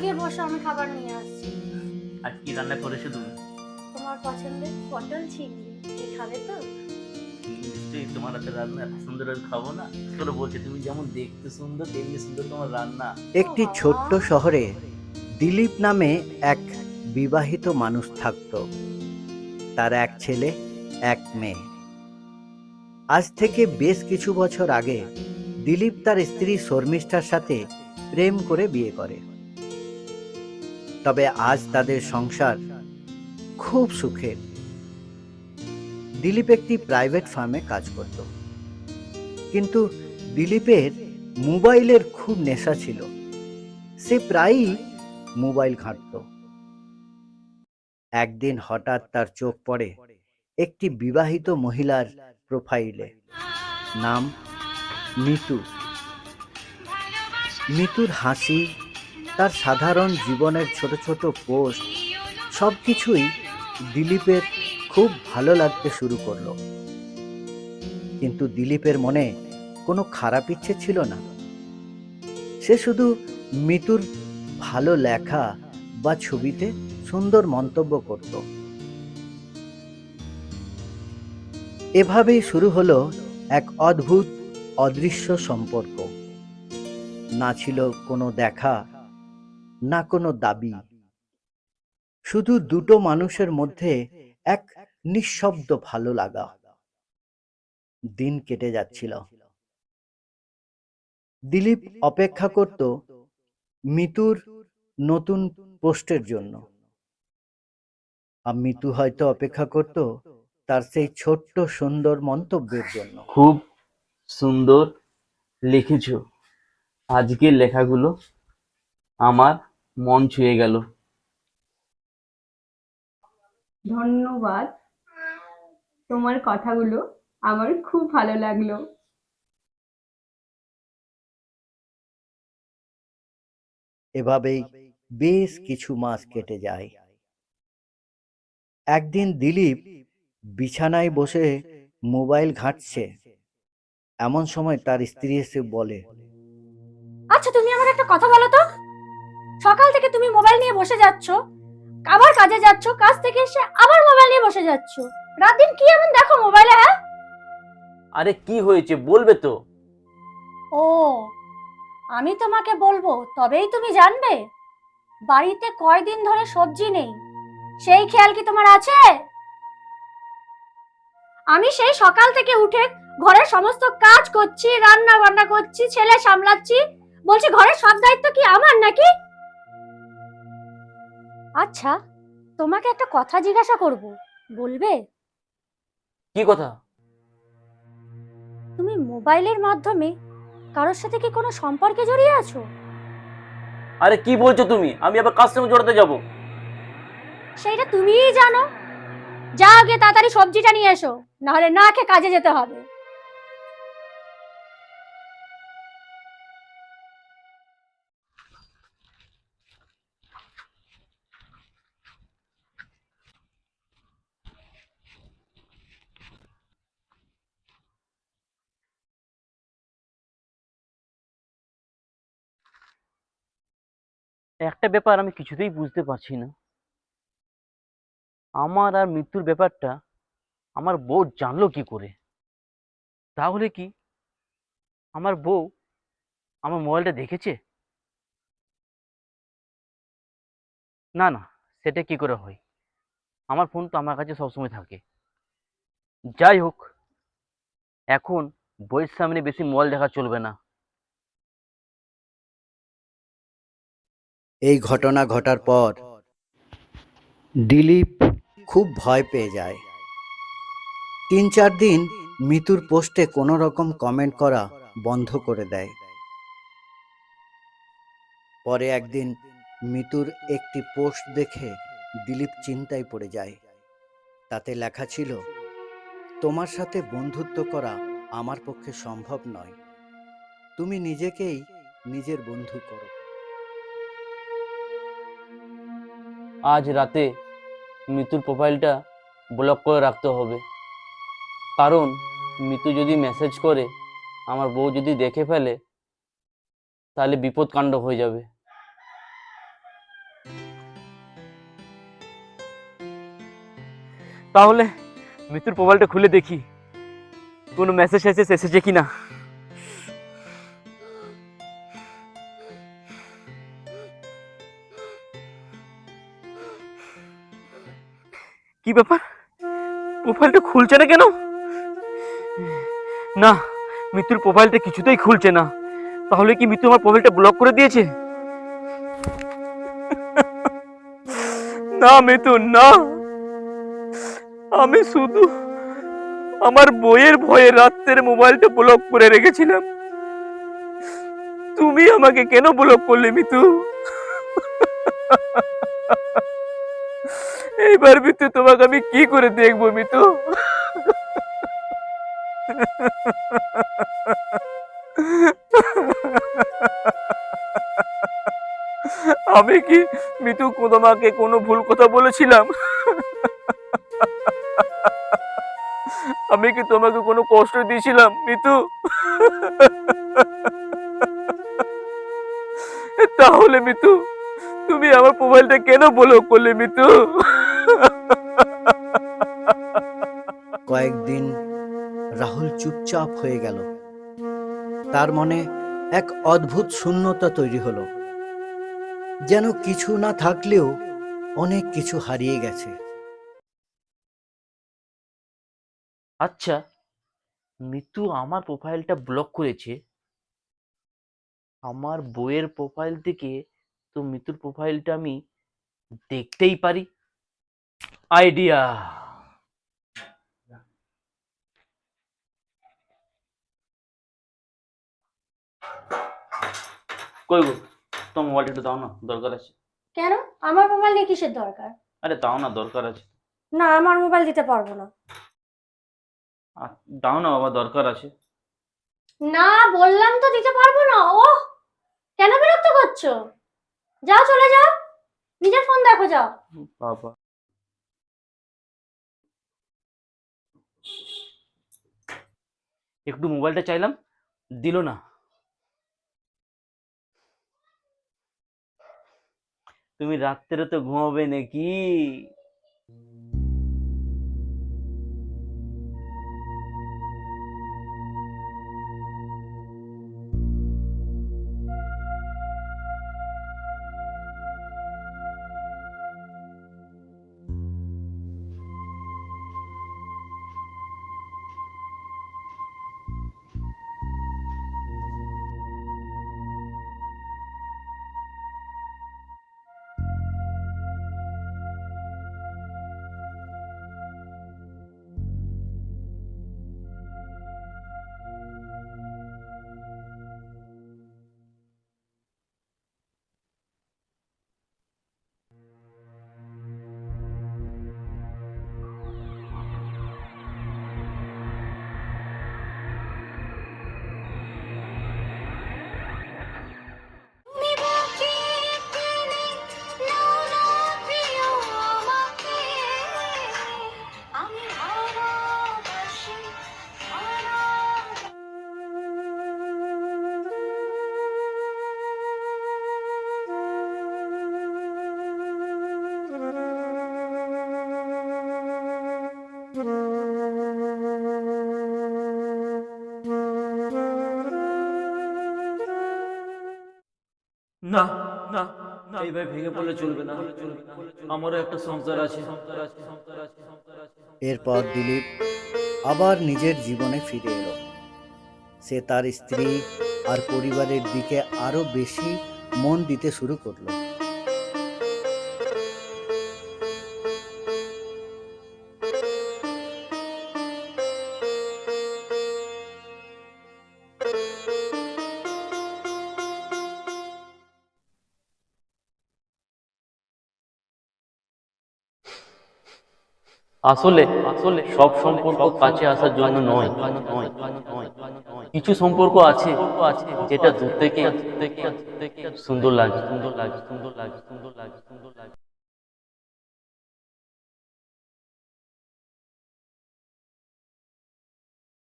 গিয়ে বসো, আমি খাবার নিয়ে আসছি। আর কি রান্না করেছো তুমি? তোমার পছন্দের পটল চিংড়ি, কি খাবে তো? নিশ্চয়ই তোমার হাতে রান্না এত সুন্দর আমি খাবো না? চলো বলছি, তুমি যেমন দেখতে সুন্দর তেমনি সুন্দর তোমার রান্না। ও একটি বাবা। ছোট্ট শহরে দিলীপ নামে এক বিবাহিত মানুষ থাকত। তার এক ছেলে, এক মেয়ে। আজ থেকে বেশ কিছু বছর আগে দিলীপ তার স্ত্রী শর্মিষ্ঠার সাথে প্রেম করে বিয়ে করে। তবে আজ তাদের সংসার খুব সুখের। দিলীপ একটি প্রাইভেট ফার্মে কাজ করত, কিন্তু দিলীপের মোবাইলের খুব নেশা ছিল। সে প্রায়ই মোবাইল ঘাঁটত। একদিন হঠাৎ তার চোখ পড়ে একটি বিবাহিত মহিলার প্রোফাইলে। নাম মিতু। মিতুর হাসি, তার সাধারণ জীবনের ছোট ছোট পোস্ট, সবকিছুই দিলীপের খুব ভালো লাগতে শুরু করলো। কিন্তু দিলীপের মনে কোনো খারাপ ইচ্ছে ছিল না। সে শুধু মিতুর ভালো লেখা বা ছবিতে সুন্দর মন্তব্য করত। এভাবেই শুরু হলো এক অদ্ভুত অদৃশ্য সম্পর্ক। না ছিল কোনো দেখা, না কোনো দাবি, শুধু দুটো মানুষের মধ্যে এক নিঃশব্দ ভালো লাগা। দিন কেটে যাচ্ছিল। দিলীপ অপেক্ষা করত মিতুর নতুন পোস্টের জন্য, আর মিতু হয়তো অপেক্ষা করত তার সেই ছোট্ট সুন্দর মন্তব্যের জন্য। খুব সুন্দর লিখেছো। আজকের লেখাগুলো আমার মন ছুঁয়ে গেল। ধন্যবাদ, তোমার কথাগুলো আমার খুব ভালো লাগলো। এভাবেই বেশ কিছু মাস কেটে যায়। একদিন দিলীপ বিছানায় বসে মোবাইল ঘাঁটছে। এমন সময় তার স্ত্রী এসে বলে, আচ্ছা, তুমি আমার একটা কথা বলো তো। সকাল থেকে তুমি মোবাইল নিয়ে বসে যাচ্ছ, আবার কাজে যাচ্ছ, কাজ থেকে এসে আবার মোবাইল নিয়ে বসে যাচ্ছ। রাত দিন কি এমন দেখো মোবাইলে, হ্যাঁ? আরে কি হয়েছে বলবে তো? ও, আমি তোমাকে বলবো তবেই তুমি জানবে। বাড়িতে কয়দিন ধরে সবজি নেই, সেই খেয়াল কি তোমার আছে? আমি সেই সকাল থেকে উঠে ঘরের সমস্ত কাজ করছি, রান্না বান্না করছি, ছেলে সামলাচ্ছি, বলছি ঘরের সব দায়িত্ব কি আমার নাকি? আচ্ছা, তোমাকে একটা কথা জিজ্ঞাসা করব, বলবে? কি কথা? তুমি মোবাইলের মাধ্যমে কারোর সাথে কি কোনো সম্পর্কে জড়িয়ে আছো? আরে কি বলছো তুমি? আমি আবার কার সঙ্গে জড়াতে যাব? সেইটা তুমিই জানো। যাও গিয়ে তাড়াতাড়ি সবজিটা নিয়ে এসো, নাহলে না খেয়ে কাজে যেতে হবে। একটা ব্যাপার আমি কিছুতেই বুঝতে পারছি না। আমার আর মৃত্যুর ব্যাপারটা আমার বউ জানলো কি করে? তাহলে কি আমার বউ আমার মোবাইলটা দেখেছে? না না, সেটা কি করে হয়? আমার ফোন তো আমার কাছে সবসময় থাকে। যাই হোক, এখন বইয়ের সামনে বেশি মোবাইল দেখা চলবে না। এই ঘটনা ঘটার পর দিলীপ খুব ভয় পেয়ে যায়। 3-4 দিন মিতুর পোস্টে কোনো রকম কমেন্ট করা বন্ধ করে দেয়। পরে একদিন মিতুর একটি পোস্ট দেখে দিলীপ চিন্তায় পড়ে যায়। তাতে লেখা ছিল, তোমার সাথে বন্ধুত্ব করা আমার পক্ষে সম্ভব নয়। তুমি নিজেকেই নিজের বন্ধু করো। আজ রাতে মৃত্যুর প্রোফাইলটা ব্লক করে রাখতে হবে, কারণ মৃত্যু যদি মেসেজ করে আমার বউ যদি দেখে ফেলে তাহলে বিপদ কাণ্ড হয়ে যাবে। তাহলে মিতুর মোবাইলটা খুলে দেখি কোনো মেসেজ এসেছে কিনা। কি ব্যাপার, প্রোফাইলটা খুলছে না কেন? না, মিতুর প্রোফাইলটা কিছুতেই খুলছে না। তাহলে কি মিতু আমার প্রোফাইলটা ব্লক করে দিয়েছে? না মিতু না, আমি শুধু আমার বইয়ের ভয়ে রাত্রের মোবাইলটা ব্লক করে রেখেছিলাম। তুমি আমাকে কেন ব্লক করলে মিতু? এইবার মিতু তোমাকে আমি কি করে দেখবো মিতু? আমি কি মিতু তোমাকে কোনো ভুল কথা বলেছিলাম? আমি কি তোমাকে কোনো কষ্ট দিয়েছিলাম মিতু? তাহলে মিতু তুমি আমার মোবাইলটা কেন ব্লক করলে মিতু? কয়েকদিন রাহুল চুপচাপ হয়ে গেল। তার মনে এক অদ্ভুত শূন্যতা তৈরি হলো, যেন কিছু না থাকলেও অনেক কিছু হারিয়ে গেছে। আচ্ছা, মিতু আমার প্রোফাইলটা ব্লক করেছে, আমার বইয়ের প্রোফাইল থেকে তো মিতুর প্রোফাইলটা আমি দেখতেই পারি। আইডিয়া! কই গো, তোমার মোবাইলটা একটু দাও না, দরকার আছে। কেন? আমার মোবাইল নিয়ে কিসের দরকার? আরে দাও না, দরকার আছে। না, আমার মোবাইল দিতে পারবো না। দাও না বাবা, দরকার আছে। না, বললাম তো দিতে পারবো না। ওহ, কেন বিরক্ত করছো? যাও, চলে যাও, নিজের ফোন দেখো, যাও। বাবা, একটু মোবাইলটা চাইলাম, দিল না। তুমি রাত্রে তো ঘুমাবে নাকি? না না, এইভাবে ভেঙে পড়লে চলবে না, আমারও একটা সংসার আছে। এরপর দিলীপ আবার নিজের জীবনে ফিরে এলো। সে তার স্ত্রী আর পরিবারের দিকে আরো বেশি মন দিতে শুরু করলো। আসলে সব সম্পর্ক কাছে আসার জন্য নয়, কিছু সম্পর্ক আছে যেটা দূর থেকে সুন্দর লাগে।